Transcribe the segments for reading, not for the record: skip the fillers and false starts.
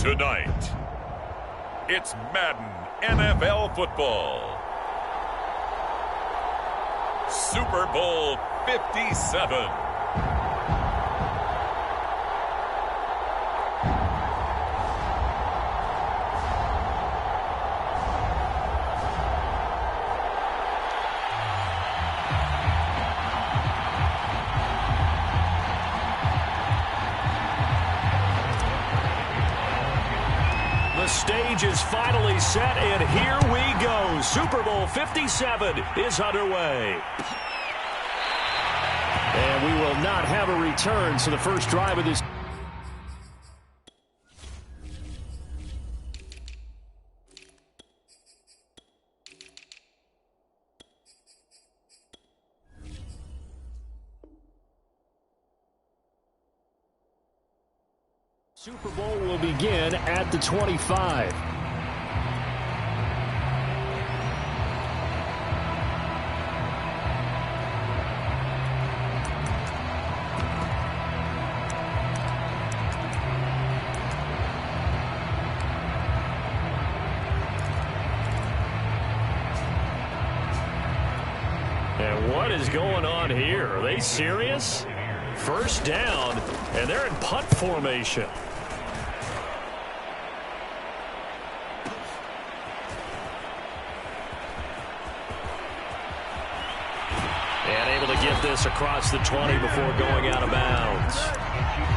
Tonight, it's Madden NFL football. Super Bowl 57. The stage is finally set, and here we go. Super Bowl 57 is underway. And we will not have a return to the first drive of this. Super Bowl will begin at the 25. And what is going on here? Are they serious? First down, and they're in punt formation. And able to get this across the 20 before going out of bounds.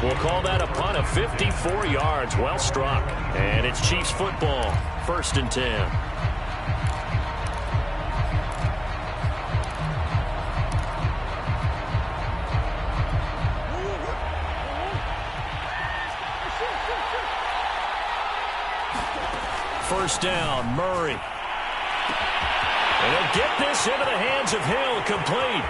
We'll call that a punt of 54 yards. Well struck. And it's Chiefs football. 1st and 10. First down, Murray. And he'll get this into the hands of Hill, complete.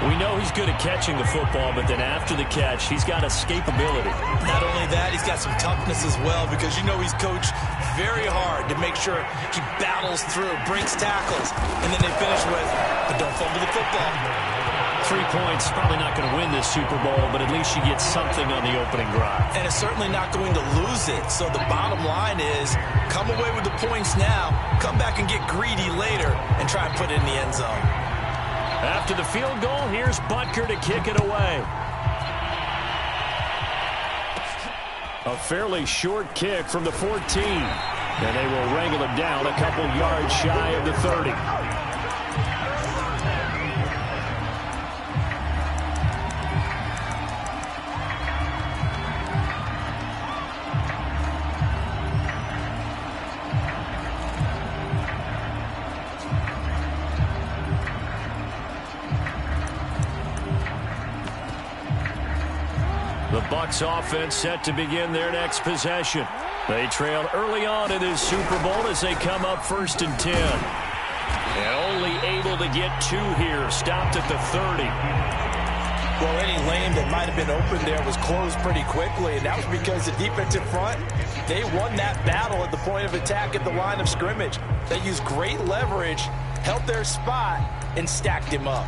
We know he's good at catching the football, but then after the catch, he's got escapability. Not only that, he's got some toughness as well, because you know he's coached very hard to make sure he battles through, breaks tackles, and then they finish with, but don't fumble the football. 3 points, probably not going to win this Super Bowl, but at least you get something on the opening drive. And it's certainly not going to lose it. So the bottom line is, come away with the points now, come back and get greedy later, and try and put it in the end zone. After the field goal, here's Butker to kick it away. A fairly short kick from the 14. And they will wrangle him down a couple yards shy of the 30. The Bucs offense set to begin their next possession. They trailed early on in this Super Bowl as they come up 1st and 10. And only able to get 2 here. Stopped at the 30. Well, any lane that might have been open there was closed pretty quickly, and that was because the defensive front, they won that battle at the point of attack at the line of scrimmage. They used great leverage, held their spot, and stacked him up.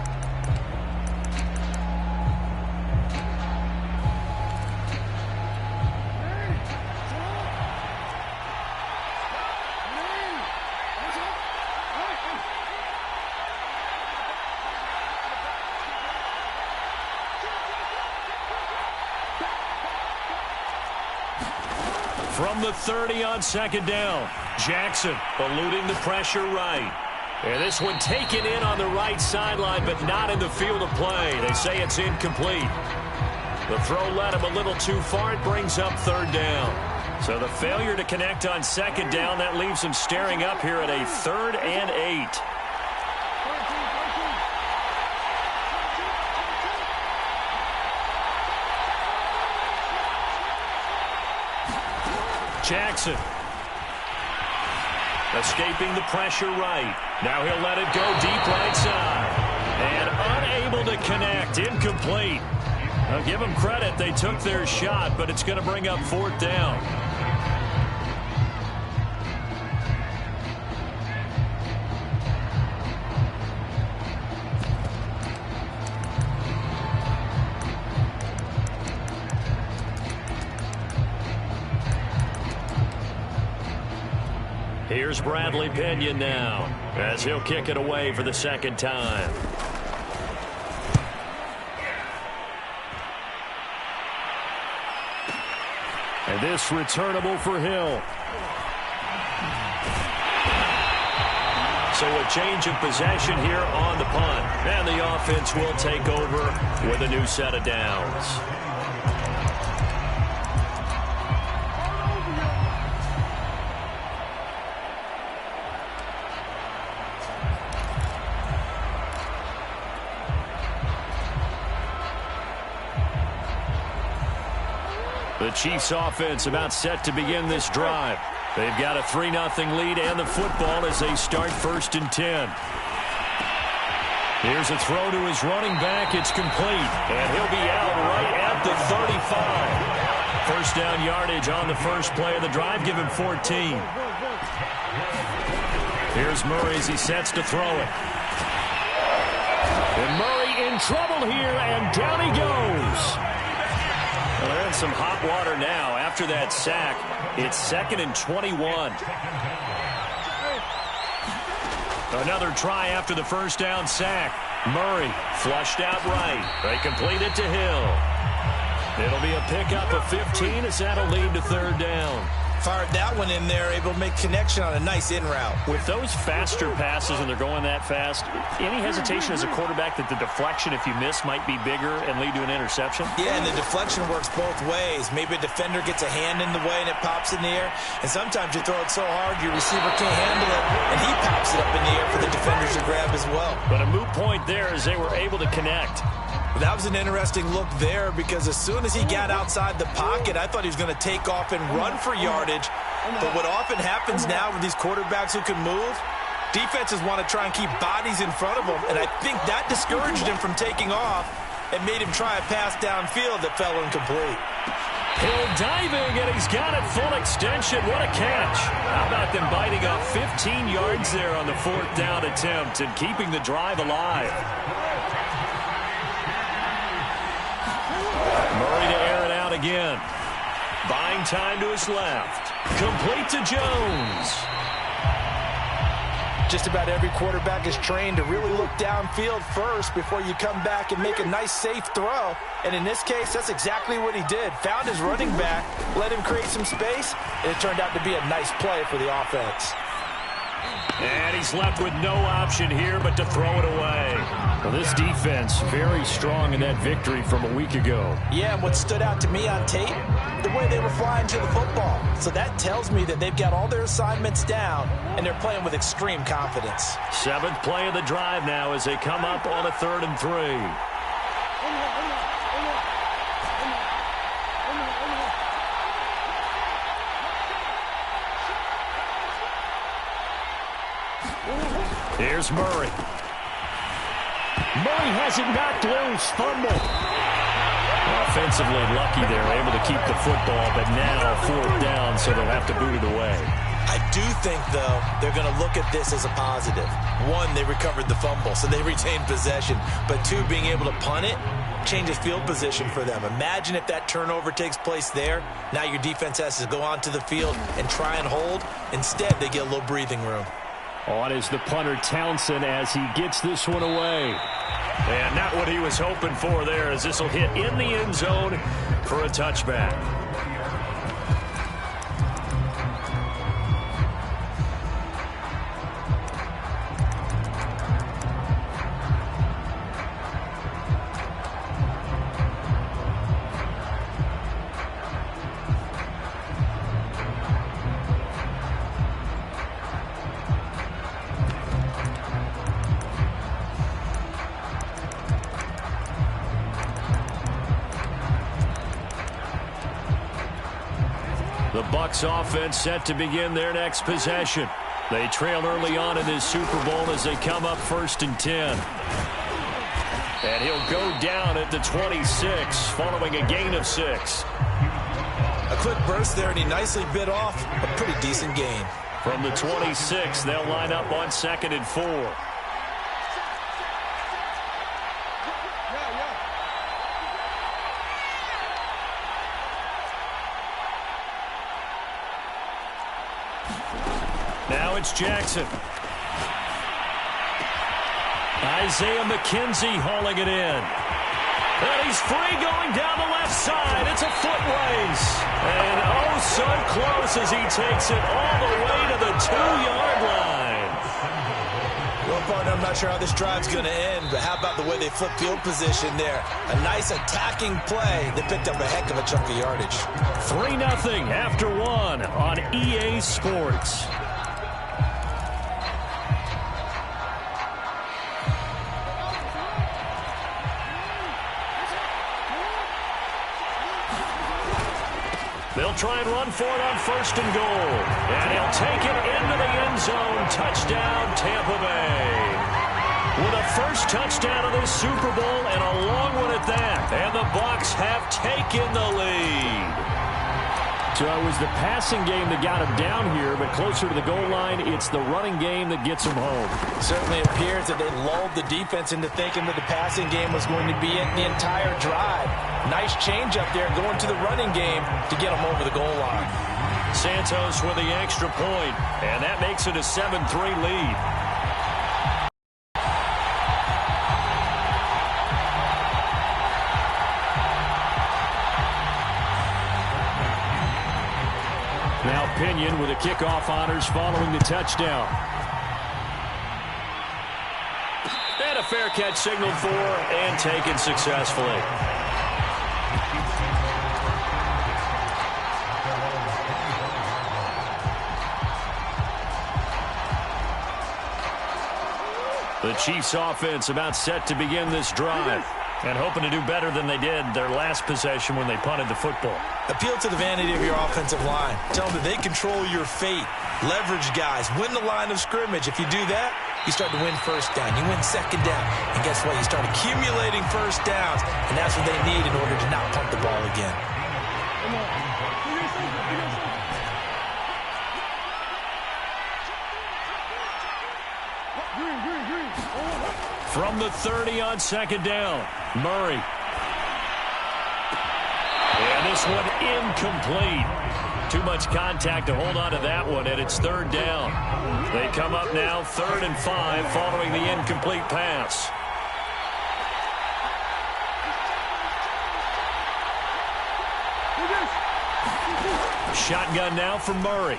From the 30 on 2nd down, Jackson eluding the pressure right. And this one taken in on the right sideline, but not in the field of play. They say it's incomplete. The throw led him a little too far. It brings up 3rd down. So the failure to connect on 2nd down, that leaves him staring up here at a 3rd and 8. Jackson escaping the pressure right. Now he'll let it go deep right side. And unable to connect. Incomplete. I'll give them credit. They took their shot, but it's going to bring up 4th down. Here's Bradley Pinion now, as he'll kick it away for the second time. And this returnable for Hill. So a change of possession here on the punt. And the offense will take over with a new set of downs. The Chiefs offense about set to begin this drive. They've got a 3-0 lead and the football as they start 1st and 10. Here's a throw to his running back. It's complete. And he'll be out right at the 35. First down yardage on the first play of the drive. Give him 14. Here's Murray as he sets to throw it. And Murray in trouble here, and down he goes. Well, they're in some hot water now. After that sack, it's 2nd and 21. Another try after the first down sack. Murray flushed out right. They complete it to Hill. It'll be a pickup of 15 as that'll lead to 3rd down. Fired that one in there, able to make connection on a nice in route. With those faster passes and they're going that fast, any hesitation as a quarterback that the deflection, if you miss, might be bigger and lead to an interception? Yeah, and the deflection works both ways. Maybe a defender gets a hand in the way and it pops in the air. And sometimes you throw it so hard your receiver can't handle it, and he pops it up in the air for the defenders to grab as well. But a moot point there as they were able to connect. That was an interesting look there because as soon as he got outside the pocket, I thought he was going to take off and run for yardage. But what often happens now with these quarterbacks who can move, defenses want to try and keep bodies in front of them, and I think that discouraged him from taking off and made him try a pass downfield that fell incomplete. Hill diving, and he's got it full extension. What a catch. How about them biting off 15 yards there on the 4th down attempt and keeping the drive alive? Murray to air it out again. Buying time to his left. Complete to Jones. Just about every quarterback is trained to really look downfield first before you come back and make a nice, safe throw. And in this case, that's exactly what he did. Found his running back, let him create some space, and it turned out to be a nice play for the offense. And he's left with no option here but to throw it away. Well, this defense very strong in that victory from a week ago. Yeah, and what stood out to me on tape, the way they were flying to the football. So that tells me that they've got all their assignments down, and they're playing with extreme confidence. 7th play of the drive now as they come up on a 3rd and 3. Here's Murray. Murray has it knocked loose. Fumble. Offensively lucky they're able to keep the football, but now 4th down, so they'll have to boot it away. I do think, though, they're going to look at this as a positive. 1, they recovered the fumble, so they retained possession. But 2, being able to punt it changes field position for them. Imagine if that turnover takes place there. Now your defense has to go onto the field and try and hold. Instead, they get a little breathing room. On is the punter Townsend as he gets this one away. And not what he was hoping for there as this will hit in the end zone for a touchback. The Bucs offense set to begin their next possession. They trail early on in this Super Bowl as they come up 1st and 10. And he'll go down at the 26 following a gain of 6. A quick burst there, and he nicely bit off a pretty decent gain. From the 26, they'll line up on 2nd and 4. Now it's Jackson. Isaiah McKenzie hauling it in. And he's free going down the left side. It's a foot race. And oh, so close as he takes it all the way to the 2-yard line. Well, partner, I'm not sure how this drive's going to end, but how about the way they flip field position there? A nice attacking play. They picked up a heck of a chunk of yardage. 3-0 after 1 on EA Sports. They'll try and run for it on 1st and goal. And he'll take it into the end zone. Touchdown, Tampa Bay. With a first touchdown of this Super Bowl and a long one at that. And the Bucs have taken the lead. So it was the passing game that got him down here, but closer to the goal line, it's the running game that gets him home. Certainly appears that they lulled the defense into thinking that the passing game was going to be it the entire drive. Nice change up there going to the running game to get him over the goal line. Santos with the extra point, and that makes it a 7-3 lead. Now Pinion with the kickoff honors following the touchdown. And a fair catch signaled for and taken successfully. The Chiefs offense about set to begin this drive and hoping to do better than they did their last possession when they punted the football. Appeal to the vanity of your offensive line. Tell them that they control your fate. Leverage guys. Win the line of scrimmage. If you do that, you start to win first down. You win second down. And guess what? You start accumulating first downs. And that's what they need in order to not punt the ball again. From the 30 on 2nd down, Murray. And this one incomplete. Too much contact to hold on to that one, and it's 3rd down. They come up now 3rd and 5 following the incomplete pass. Shotgun now for Murray.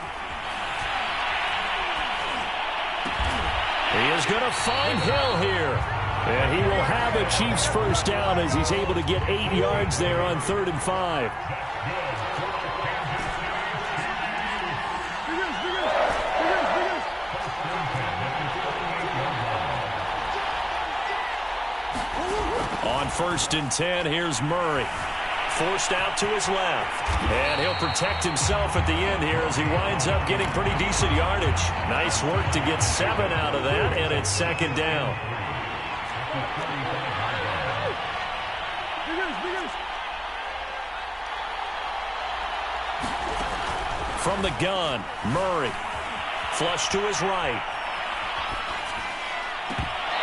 He is going to find Hill here. And he will have a Chiefs first down as he's able to get 8 yards there on 3rd and 5. On 1st and 10, here's Murray. Forced out to his left. And he'll protect himself at the end here as he winds up getting pretty decent yardage. Nice work to get 7 out of that, and it's 2nd down. From the gun, Murray. Flush to his right.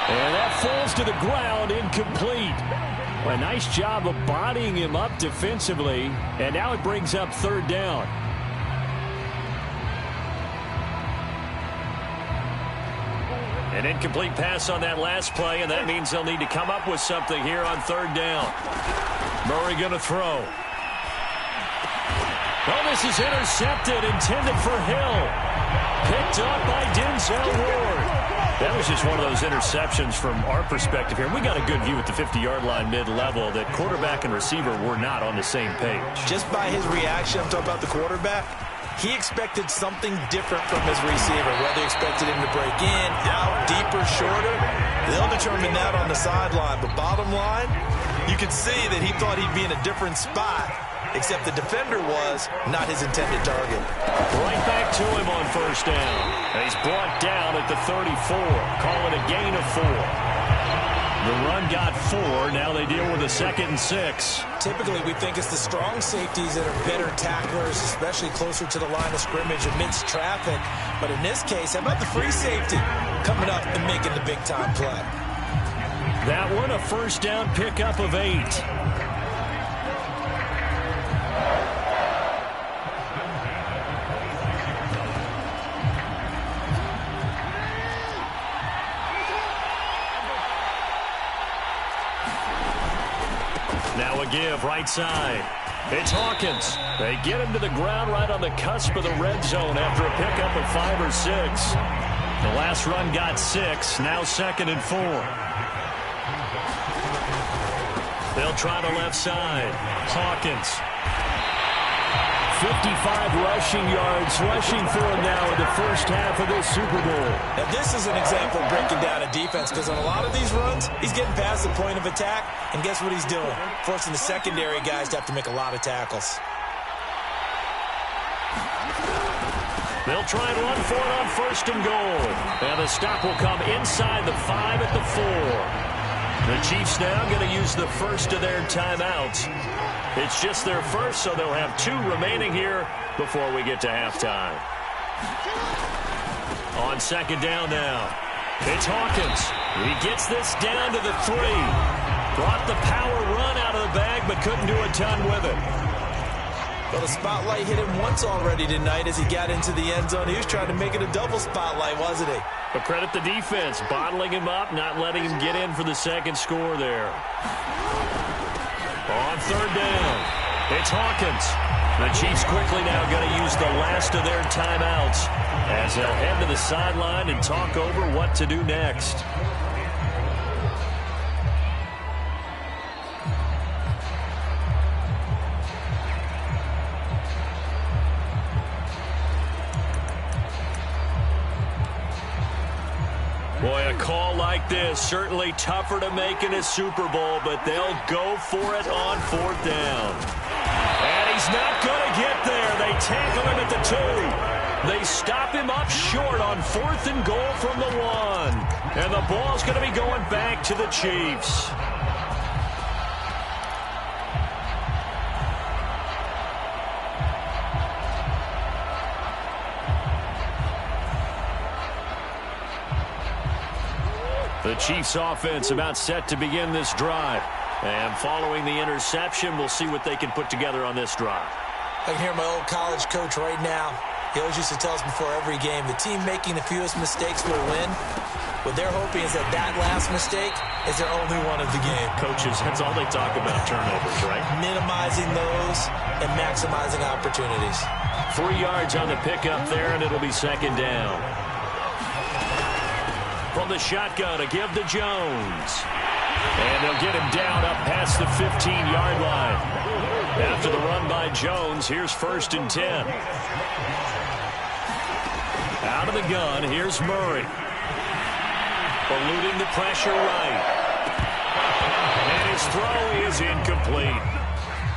And that falls to the ground, incomplete. A nice job of bodying him up defensively, and now it brings up 3rd down. An incomplete pass on that last play, and that means they'll need to come up with something here on 3rd down. Murray going to throw. Oh, this is intercepted, intended for Hill. Picked up by Denzel Ward. That was just one of those interceptions from our perspective here. We got a good view at the 50-yard line mid-level that quarterback and receiver were not on the same page. Just by his reaction, I'm talking about the quarterback, he expected something different from his receiver. Whether he expected him to break in, out, deeper, shorter, they'll determine that on the sideline. But bottom line, you could see that he thought he'd be in a different spot, except the defender was not his intended target. Right back to him on 1st down. And he's brought down at the 34. Call it a gain of 4. The run got 4. Now they deal with a 2nd and 6. Typically, we think it's the strong safeties that are better tacklers, especially closer to the line of scrimmage amidst traffic. But in this case, how about the free safety coming up and making the big-time play? That one, a 1st down pickup of 8. Now a give right side. It's Hawkins. They get him to the ground right on the cusp of the red zone after a pickup of 5 or 6. The last run got 6. Now 2nd and 4. They'll try the left side. Hawkins. 55 rushing yards rushing for him now in the first half of this Super Bowl. Now this is an example of breaking down a defense, because on a lot of these runs, he's getting past the point of attack, and guess what he's doing? Forcing the secondary guys to have to make a lot of tackles. They'll try and run for it on 1st and goal. And the stop will come inside the 5 at the 4. The Chiefs now going to use the first of their timeouts. It's just their first, so they'll have 2 remaining here before we get to halftime. On 2nd down now, it's Hawkins. He gets this down to the 3. Brought the power run out of the bag, but couldn't do a ton with it. Well, the spotlight hit him once already tonight as he got into the end zone. He was trying to make it a double spotlight, wasn't he? But credit the defense, bottling him up, not letting him get in for the 2nd score there. On 3rd down, it's Hawkins. The Chiefs quickly now going to use the last of their timeouts as they'll head to the sideline and talk over what to do next. Boy, a call like this, certainly tougher to make in a Super Bowl, but they'll go for it on 4th down. And he's not going to get there. They tackle him at the 2. They stop him up short on 4th and goal from the 1. And the ball's going to be going back to the Chiefs. The Chiefs offense about set to begin this drive. And following the interception, we'll see what they can put together on this drive. I can hear my old college coach right now. He always used to tell us before every game, the team making the fewest mistakes will win. What they're hoping is that that last mistake is their only one of the game. Coaches, that's all they talk about, turnovers, right? Minimizing those and maximizing opportunities. 3 yards on the pickup there, and it'll be 2nd down. From the shotgun, a give to Jones. And they'll get him down up past the 15-yard line. After the run by Jones, here's 1st and 10. Out of the gun, here's Murray. Eluding the pressure right. And his throw is incomplete.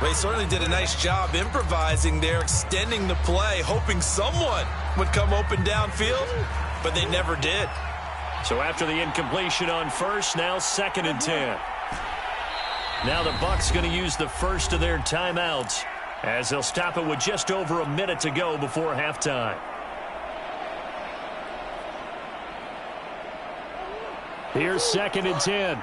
Well, he certainly did a nice job improvising there, extending the play, hoping someone would come open downfield, but they never did. So after the incompletion on 1st, now 2nd and 10. Now the Bucs going to use the first of their timeouts as they'll stop it with just over a minute to go before halftime. Here's 2nd and 10.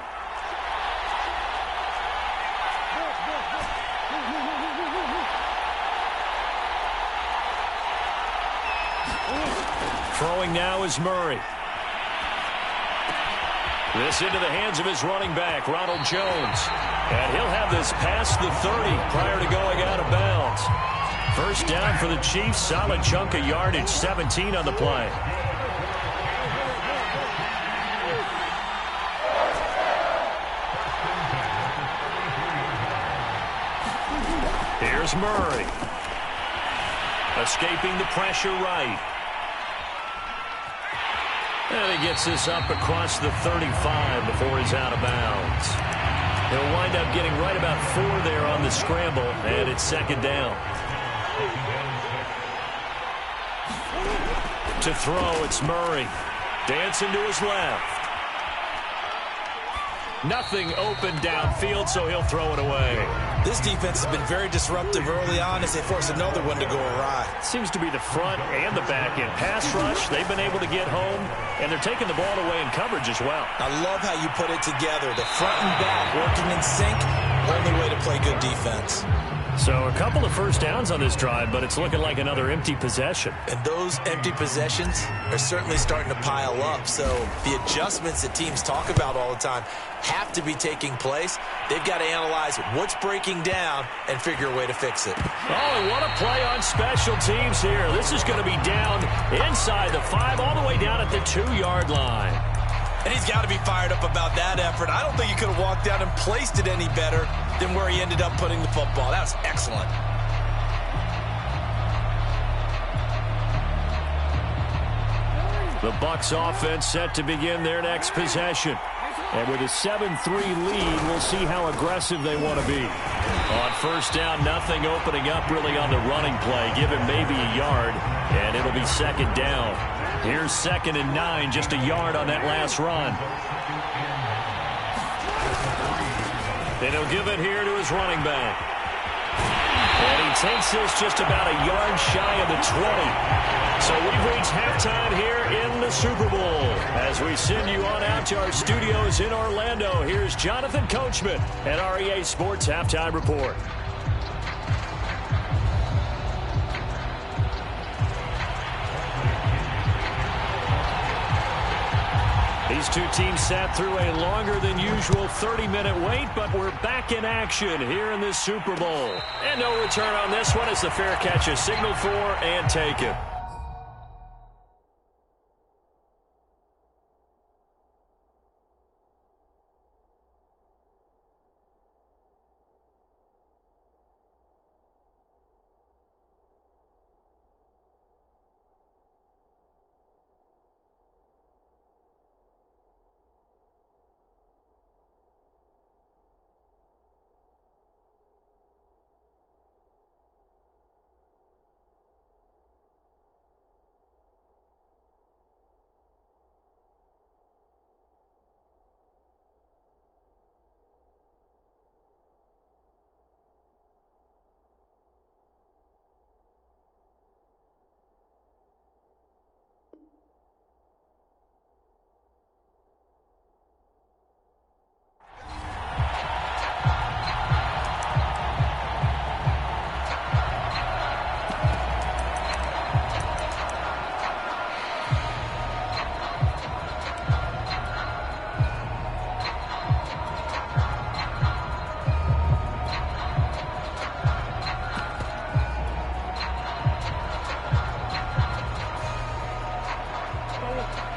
Throwing now is Murray. This into the hands of his running back, Ronald Jones. And he'll have this past the 30 prior to going out of bounds. 1st down for the Chiefs. Solid chunk of yardage, 17 on the play. Here's Murray. Escaping the pressure right. And he gets this up across the 35 before he's out of bounds. He'll wind up getting right about 4 there on the scramble, and it's 2nd down. To throw, it's Murray. Dancing to his left. Nothing open downfield, so he'll throw it away. This defense has been very disruptive early on as they force another one to go awry. Seems to be the front and the back end. Pass rush, they've been able to get home, and they're taking the ball away in coverage as well. I love how you put it together. The front and back working in sync. Only way to play good defense. So a couple of first downs on this drive, but it's looking like another empty possession. And those empty possessions are certainly starting to pile up. So the adjustments that teams talk about all the time have to be taking place. They've got to analyze what's breaking down and figure a way to fix it. Oh, and what a play on special teams here. This is going to be down inside the 5, all the way down at the 2-yard line. And he's got to be fired up about that effort. I don't think he could have walked down and placed it any better than where he ended up putting the football. That was excellent. The Bucs offense set to begin their next possession. And with a 7-3 lead, we'll see how aggressive they want to be. On first down, nothing opening up really on the running play. Give him maybe a yard, and it'll be second down. Here's 2nd and 9, just a yard on that last run. And he'll give it here to his running back. And he takes this just about a yard shy of the 20. So we've reached halftime here in the Super Bowl. As we send you on out to our studios in Orlando, here's Jonathan Coachman at REA Sports Halftime Report. These two teams sat through a longer than usual 30-minute wait, but we're back in action here in this Super Bowl. And no return on this one as the fair catch is signaled for and taken.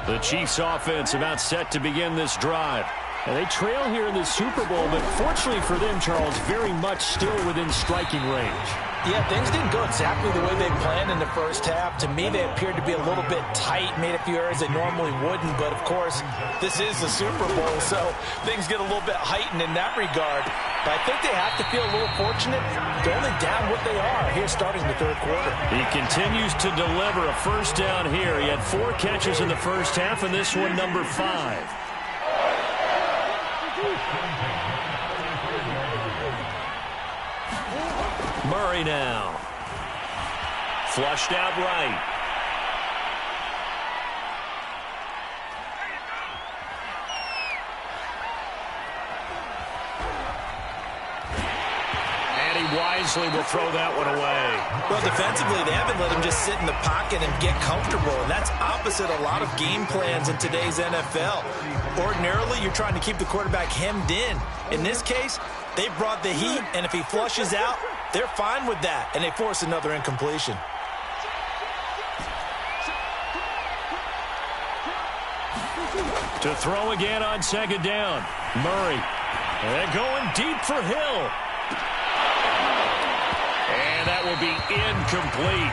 The Chiefs offense about set to begin this drive. And they trail here in the Super Bowl, but fortunately for them, Charles, very much still within striking range. Yeah, things didn't go exactly the way they planned in the first half. To me, they appeared to be a little bit tight, made a few errors they normally wouldn't. But, of course, this is the Super Bowl, so things get a little bit heightened in that regard. But I think they have to feel a little fortunate. They're only down what they are here starting the third quarter. He continues to deliver a first down here. He had 4 catches in the first half, and this one number 5. Murray now. Flushed out right. And he wisely will throw that one away. Well, defensively, they haven't let him just sit in the pocket and get comfortable, and that's opposite a lot of game plans in today's NFL. Ordinarily, you're trying to keep the quarterback hemmed in. In this case, they brought the heat, and if he flushes out, they're fine with that, and they force another incompletion. To throw again on second down. Murray. And going deep for Hill. And that will be incomplete.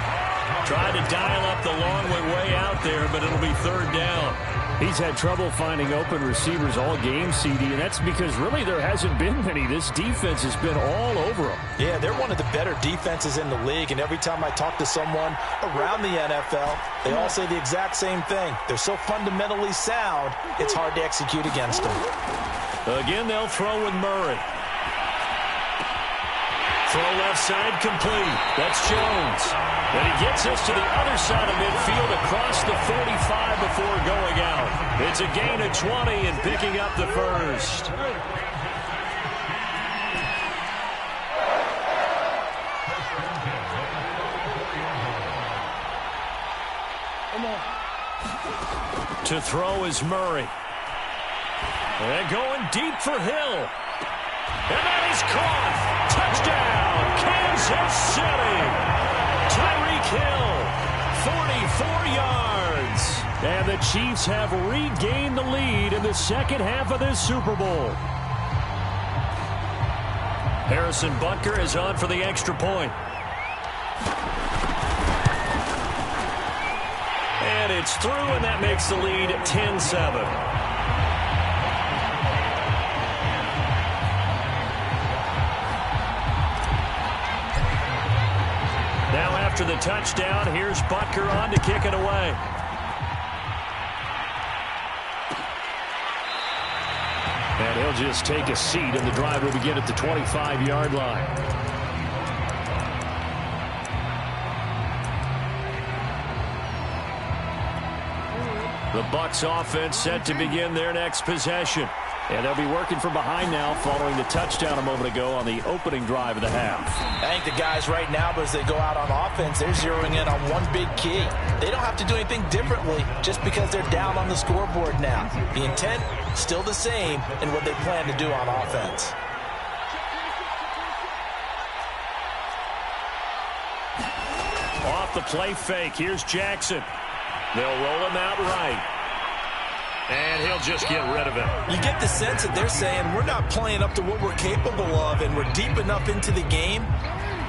Tried to dial up the long way out there, but it'll be third down. He's had trouble finding open receivers all game, CD, and that's because really there hasn't been many. This defense has been all over them. Yeah, they're one of the better defenses in the league, and every time I talk to someone around the NFL, they all say the exact same thing. They're so fundamentally sound, it's hard to execute against them. Again, they'll throw with Murray. Throw left side complete. That's Jones. And he gets us to the other side of midfield across the 45 before going out. It's a gain of 20 and picking up the first. To throw is Murray. And going deep for Hill. And that is caught. Touchdown, Kansas City. Tyreek Hill, 44 yards. And the Chiefs have regained the lead in the second half of this Super Bowl. Harrison Butker is on for the extra point. And it's through, and that makes the lead 10-7. Now after the touchdown, here's Butker on to kick it away. And he'll just take a seat, and the drive will begin at the 25-yard line. The Bucs offense set to begin their next possession. And they'll be working from behind now following the touchdown a moment ago on the opening drive of the half. I think the guys right now, as they go out on offense, they're zeroing in on one big key. They don't have to do anything differently just because they're down on the scoreboard now. The intent, still the same in what they plan to do on offense. Off the play fake, here's Jackson. They'll roll him out right. And he'll just get rid of it. You get the sense that they're saying we're not playing up to what we're capable of, and we're deep enough into the game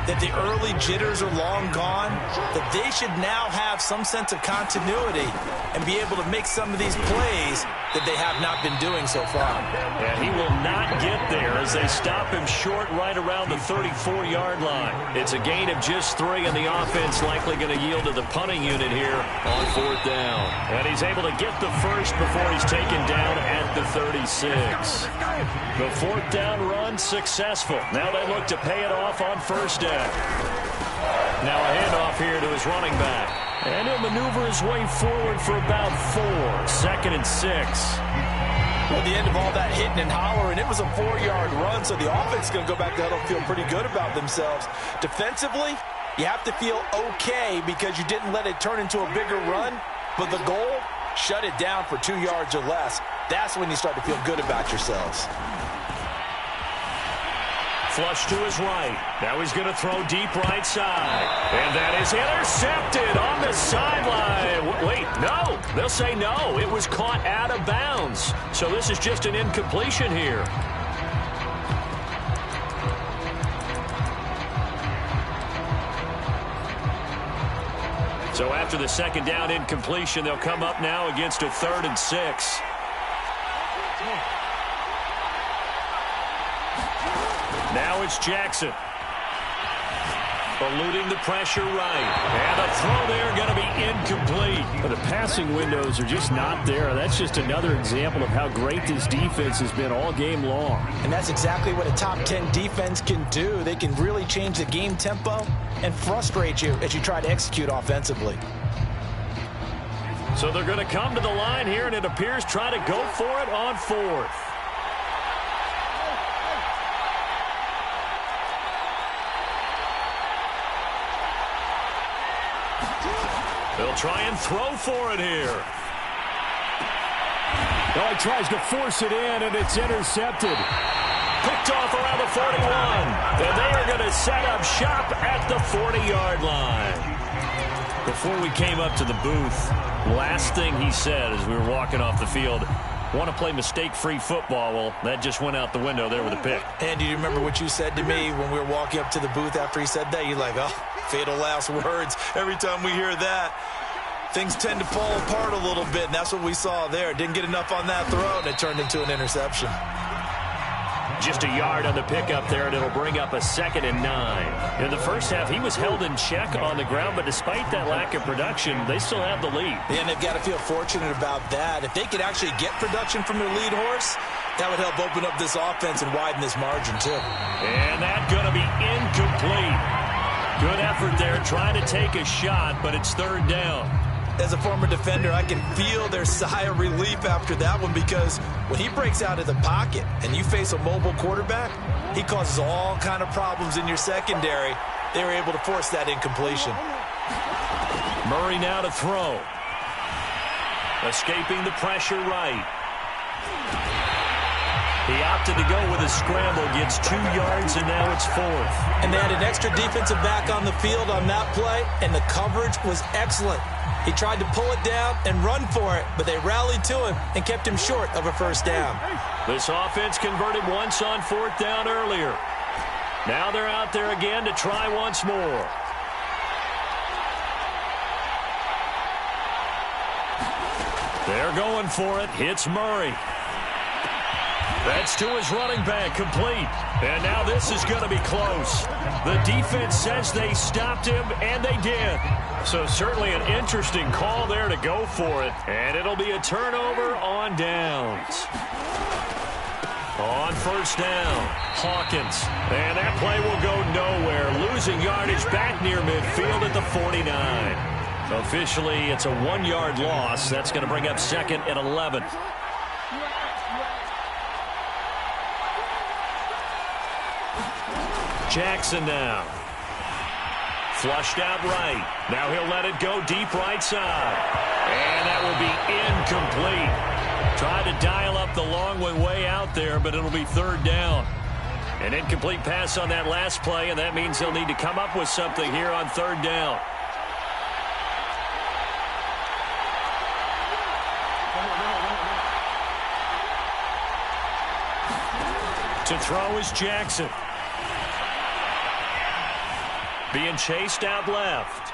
that the early jitters are long gone, that they should now have some sense of continuity and be able to make some of these plays that they have not been doing so far. And he will not get there as they stop him short right around the 34-yard line. It's a gain of just 3, and the offense likely going to yield to the punting unit here on 4th down. And he's able to get the first before he's taken down at the 36. The 4th down run successful. Now they look to pay it off on 1st down. Now a handoff here to his running back. And he'll maneuver his way forward for about 4. 2nd and 6. Well, the end of all that hitting and hollering, it was a 4-yard run, so the offense is going to go back to huddle and feel pretty good about themselves. Defensively, you have to feel okay because you didn't let it turn into a bigger run, but the goal, shut it down for 2 yards or less. That's when you start to feel good about yourselves. Flush to his right. Now he's going to throw deep right side. And that is intercepted on the sideline. Wait, no. They'll say no. It was caught out of bounds. So this is just an incompletion here. So after the 2nd down incompletion, they'll come up now against a 3rd and 6. Now it's Jackson. Eluding the pressure right. And the throw there going to be incomplete. But the passing windows are just not there. That's just another example of how great this defense has been all game long. And that's exactly what a top 10 defense can do. They can really change the game tempo and frustrate you as you try to execute offensively. So they're going to come to the line here, and it appears try to go for it on 4th. They'll try and throw for it here. Oh, he tries to force it in, and it's intercepted. Picked off around the 41. And they are going to set up shop at the 40-yard line. Before we came up to the booth, last thing he said as we were walking off the field, want to play mistake-free football. Well, that just went out the window there with a pick. And do you remember what you said to me when we were walking up to the booth after he said that? You're like, oh, fatal last words. Every time we hear that, things tend to fall apart a little bit, and that's what we saw there. Didn't get enough on that throw, and it turned into an interception. Just a yard on the pickup there, and it'll bring up a 2nd and 9. In the first half, he was held in check on the ground, but despite that lack of production, they still have the lead. And they've got to feel fortunate about that. If they could actually get production from their lead horse, that would help open up this offense and widen this margin, too. And that's going to be incomplete. Good effort there, trying to take a shot, but it's 3rd down. As a former defender, I can feel their sigh of relief after that one, because when he breaks out of the pocket and you face a mobile quarterback, he causes all kind of problems in your secondary. They were able to force that incompletion. Murray now to throw. Escaping the pressure right. He opted to go with a scramble, gets 2 yards, and now it's 4th. And they had an extra defensive back on the field on that play, and the coverage was excellent. He tried to pull it down and run for it, but they rallied to him and kept him short of a first down. This offense converted once on 4th down earlier. Now they're out there again to try once more. They're going for it. Hits Murray. That's to his running back, complete. And now this is going to be close. The defense says they stopped him, and they did. So certainly an interesting call there to go for it. And it'll be a turnover on downs. On first down, Hawkins. And that play will go nowhere. Losing yardage back near midfield at the 49. Officially, it's a 1-yard loss. That's going to bring up 2nd and 11. Jackson now. Flushed out right. Now he'll let it go deep right side. And that will be incomplete. Tried to dial up the long one way out there, but it'll be 3rd down. An incomplete pass on that last play, and that means they'll need to come up with something here on 3rd down. To throw is Jackson. Being chased out left.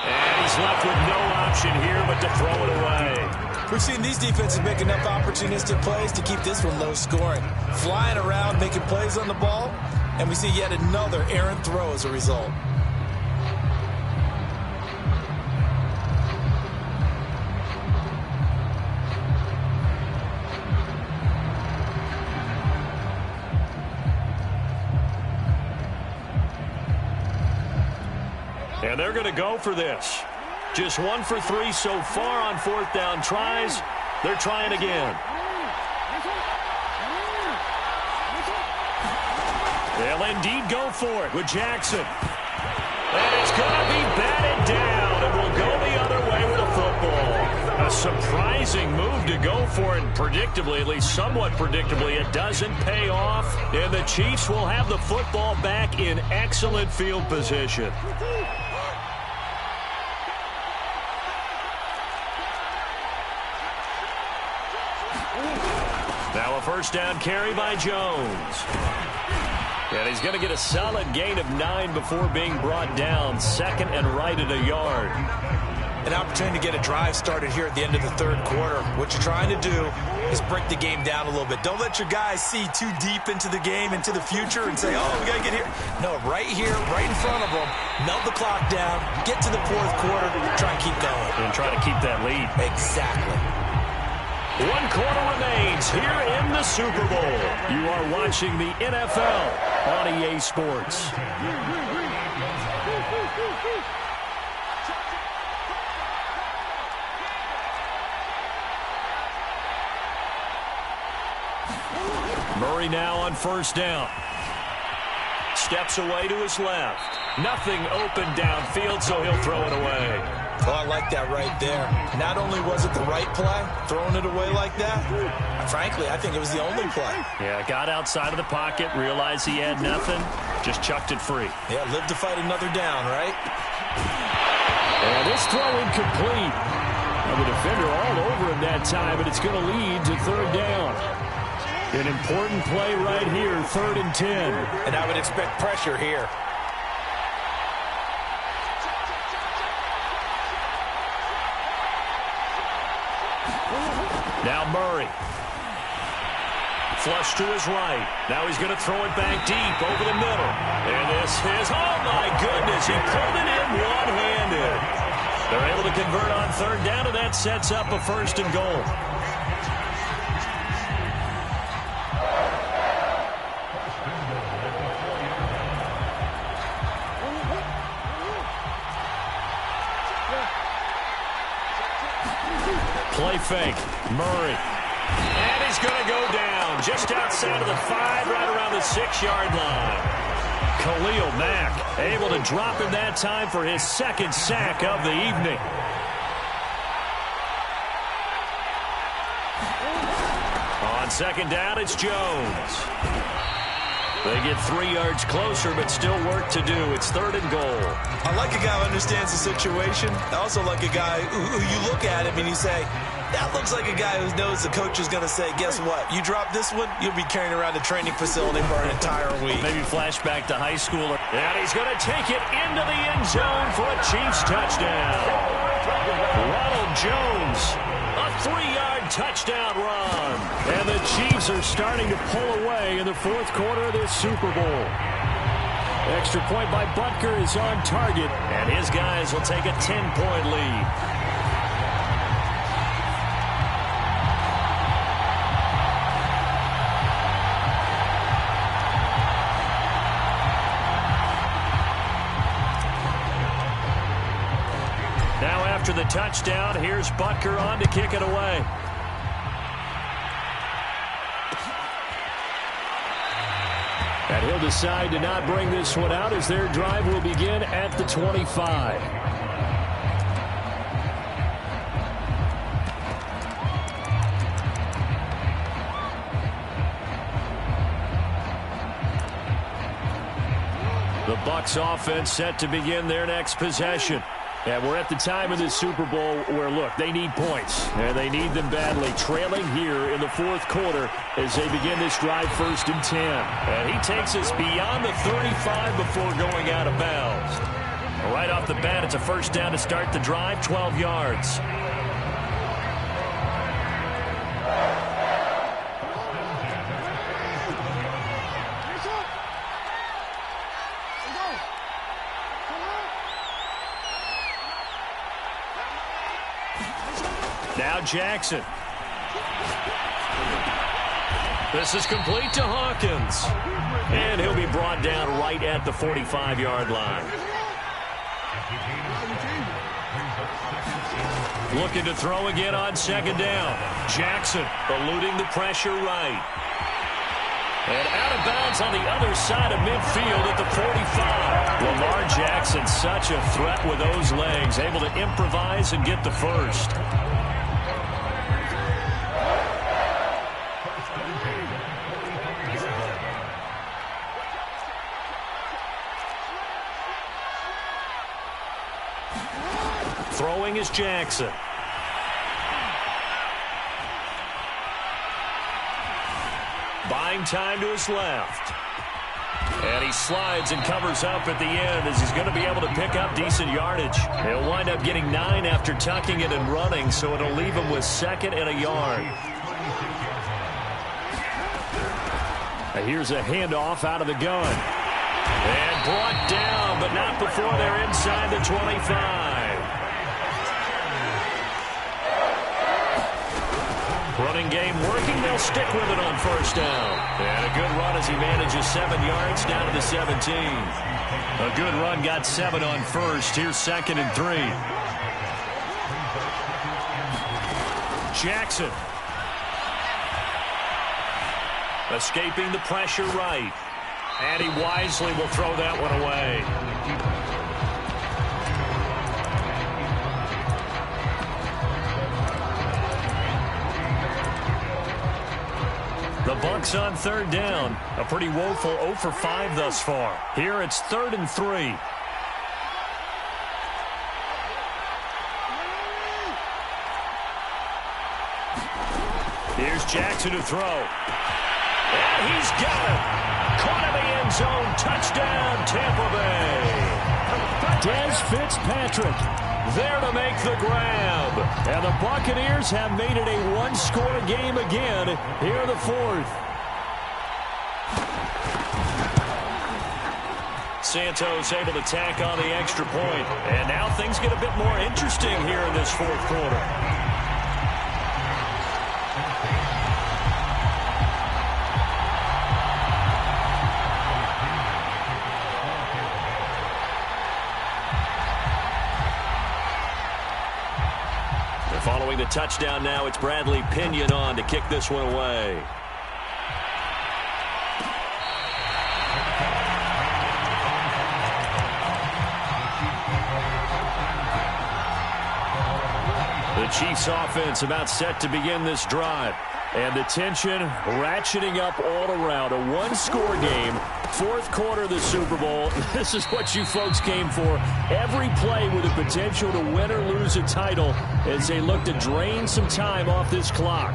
And he's left with no option here but to throw it away. We've seen these defenses make enough opportunistic plays to keep this one low scoring. Flying around, making plays on the ball, and we see yet another errant throw as a result. And they're going to go for this. Just 1 for 3 so far on 4th down tries. They're trying again. They'll indeed go for it with Jackson. And it's going to be batted down, and will go the other way with the football. A surprising move to go for it, predictably, at least somewhat predictably. It doesn't pay off, and the Chiefs will have the football back in excellent field position. Now a first down carry by Jones. And he's going to get a solid gain of 9 before being brought down. 2nd and right at a yard. An opportunity to get a drive started here at the end of the 3rd quarter. What you're trying to do is break the game down a little bit. Don't let your guys see too deep into the game, into the future, and say, oh, we got to get here. No, right here, right in front of them, melt the clock down, get to the 4th quarter, try and keep going. And try to keep that lead. Exactly. 1 quarter remains here in the Super Bowl. You are watching the NFL on EA Sports. Murray now on first down. Steps away to his left. Nothing open downfield, so he'll throw it away. Oh, I like that right there. Not only was it the right play, throwing it away like that, frankly, I think it was the only play. Yeah, got outside of the pocket, realized he had nothing, just chucked it free. Yeah, live to fight another down, right? And this throw incomplete. The defender all over him that time, but it's going to lead to 3rd down. An important play right here, 3rd and 10. And I would expect pressure here. Now Murray. Flush to his right. Now he's going to throw it back deep over the middle. And this is, oh my goodness, he pulled it in one-handed. They're able to convert on 3rd down, and that sets up a 1st and goal. Play fake. Murray. And he's going to go down just outside of the 5, right around the 6-yard line. Khalil Mack able to drop him that time for his 2nd sack of the evening. second down, it's Jones. They get 3 yards closer, but still work to do. It's 3rd and goal. I like a guy who understands the situation. I also like a guy who you look at him and you say, that looks like a guy who knows the coach is going to say, guess what? You drop this one, you'll be carrying around the training facility for an entire week. Maybe flashback to high school. And he's going to take it into the end zone for a Chiefs touchdown. Ronald Jones, a 3-yard touchdown run. And the Chiefs are starting to pull away in the 4th quarter of this Super Bowl. Extra point by Butker is on target, and his guys will take a 10-point lead. Now after the touchdown, here's Butker on to kick it away. And he'll decide to not bring this one out as their drive will begin at the 25. The Bucs offense set to begin their next possession. And we're at the time of this Super Bowl where, look, they need points, and they need them badly. Trailing here in the 4th quarter as they begin this drive 1st and 10. And he takes us beyond the 35 before going out of bounds. Right off the bat, it's a 1st down to start the drive, 12 yards. Now Jackson. This is complete to Hawkins. And he'll be brought down right at the 45-yard line. Looking to throw again on 2nd down. Jackson eluding the pressure right. And out of bounds on the other side of midfield at the 45. Lamar Jackson, such a threat with those legs, able to improvise and get the first. Throwing is Jackson. Buying time to his left. And he slides and covers up at the end as he's going to be able to pick up decent yardage. He'll wind up getting 9 after tucking it and running, so it'll leave him with 2nd and a yard. Here's a handoff out of the gun. And brought down, but not before they're inside the 25. Running game working. They'll stick with it on 1st down. And a good run as he manages 7 yards down to the 17. A good run got 7 on 1st. Here's 2nd and 3. Jackson. Escaping the pressure right. And he wisely will throw that one away. The Bucs on 3rd down. A pretty woeful 0 for 5 thus far. Here it's 3rd and 3. Here's Jackson to throw. And he's got it. Caught in the end zone. Touchdown, Tampa Bay. Des Fitzpatrick there to make the grab. And the Buccaneers have made it a 1-score game again here in the 4th. Santos able to tack on the extra point. And now things get a bit more interesting here in this 4th quarter. Following the touchdown now, it's Bradley Pinion on to kick this one away. The Chiefs offense about set to begin this drive. And the tension ratcheting up all around. A one-score game, fourth quarter of the Super Bowl. This is what you folks came for. Every play with the potential to win or lose a title as they look to drain some time off this clock.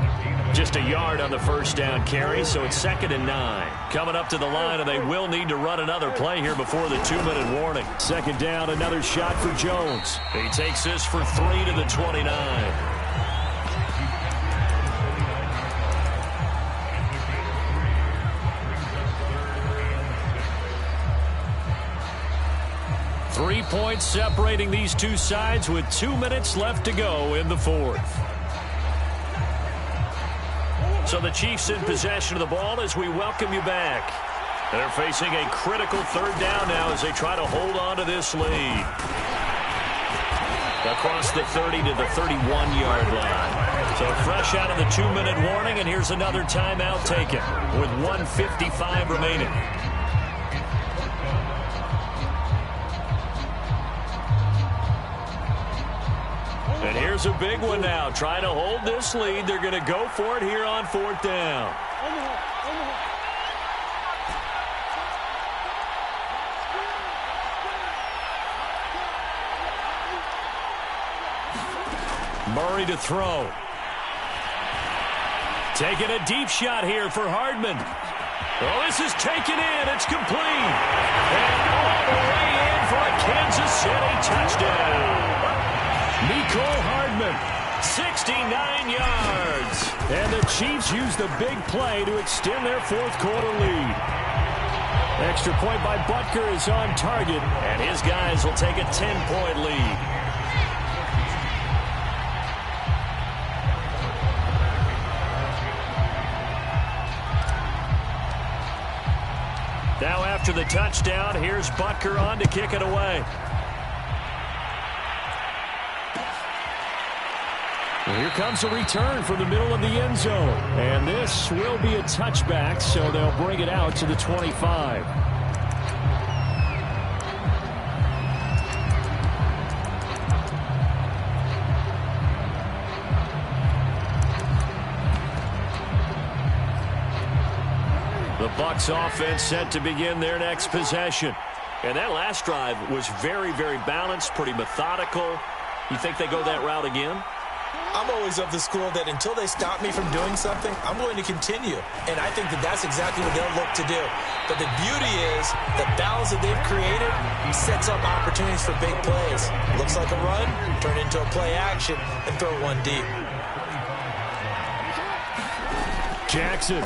Just a yard on the first down carry, so it's 2nd and 9. Coming up to the line, and they will need to run another play here before the 2-minute warning. 2nd down, another shot for Jones. He takes this for 3 to the 29. 3 points separating these two sides with 2 minutes left to go in the fourth. So the Chiefs in possession of the ball as we welcome you back. They're facing a critical 3rd down now as they try to hold on to this lead. Across the 30 to the 31-yard line. So fresh out of the 2-minute warning, and here's another timeout taken with 1:55 remaining. And here's a big one now. Trying to hold this lead. They're going to go for it here on 4th down. Murray to throw. Taking a deep shot here for Hardman. Oh, this is taken in. It's complete. And all the way in for a Kansas City touchdown. Nicole Hardman, 69 yards. And the Chiefs use the big play to extend their fourth quarter lead. Extra point by Butker is on target, and his guys will take a 10-point lead. Now after the touchdown, here's Butker on to kick it away. Well, here comes a return from the middle of the end zone. And this will be a touchback, so they'll bring it out to the 25. The Bucs offense set to begin their next possession. And that last drive was very, very balanced, pretty methodical. You think they go that route again? I'm always of the school that until they stop me from doing something, I'm going to continue. And I think that that's exactly what they'll look to do. But the beauty is the balance that they've created sets up opportunities for big plays. Looks like a run, turn into a play action, and throw one deep. Jackson.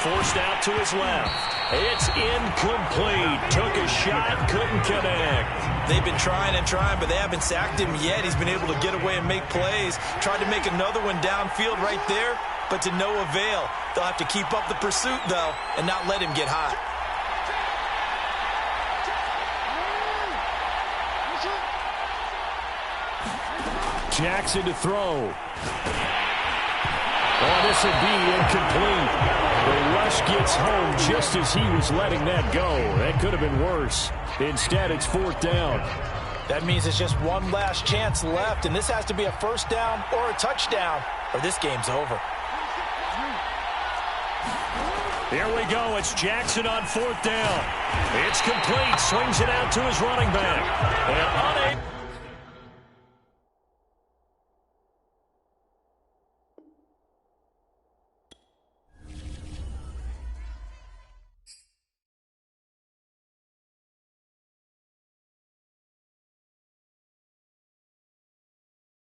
Forced out to his left. It's incomplete. Took a shot, couldn't connect. They've been trying and trying, but they haven't sacked him yet. He's been able to get away and make plays. Tried to make another one downfield right there, but to no avail. They'll have to keep up the pursuit, though, and not let him get hot. Jackson to throw. Oh, this will be incomplete. The rush gets home just as he was letting that go. That could have been worse. Instead, it's 4th down. That means it's just one last chance left, and this has to be a first down or a touchdown, or this game's over. Here we go. It's Jackson on 4th down. It's complete. Swings it out to his running back. And unable.